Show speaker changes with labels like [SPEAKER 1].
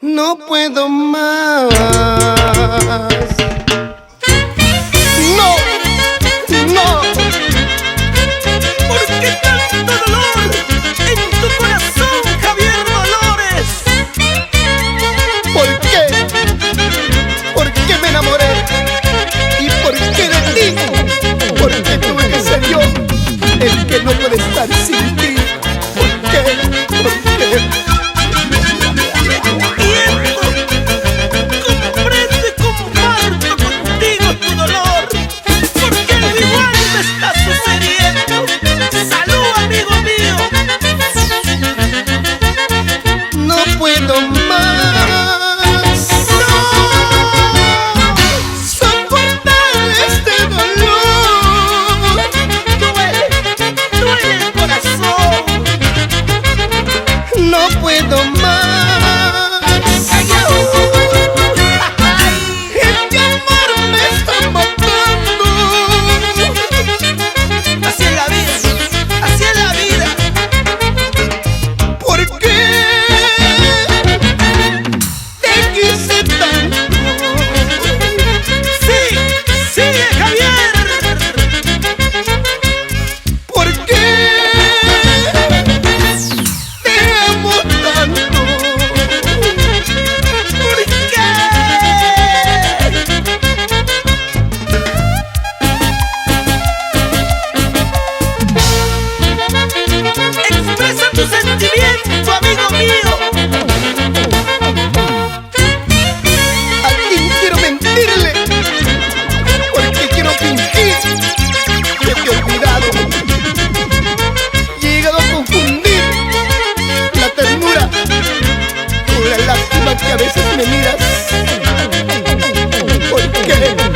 [SPEAKER 1] No puedo más. No, no.
[SPEAKER 2] ¿Por qué tanto dolor en tu corazón, Javier Dolores?
[SPEAKER 1] ¿Por qué? ¿Por qué me enamoré? ¿Y por qué de ti? Porque tuve que ser yo el que no puede estar sin ti. ¿Por qué? ¿Por qué?
[SPEAKER 2] Comprende, comparto contigo tu dolor, porque al igual me está sucediendo. ¡Salud, amigo mío!
[SPEAKER 1] No puedo más.
[SPEAKER 2] ¡No!
[SPEAKER 1] Soportar este dolor.
[SPEAKER 2] Duele, duele el corazón.
[SPEAKER 1] No puedo más. Este amor me está matando.
[SPEAKER 2] Así es la vida, así es la vida.
[SPEAKER 1] ¿Por qué te quise tanto?
[SPEAKER 2] Sí, sigue, Javier.
[SPEAKER 1] ¿Por qué te amo tanto?
[SPEAKER 2] ¿Por qué? Expresa tu sentimiento, amigo mío.
[SPEAKER 1] ¿A quién quiero mentirle? Porque quiero fingir que te he olvidado. Y he llegado a confundir la ternura con la lástima que a veces me miras. ¿Por qué?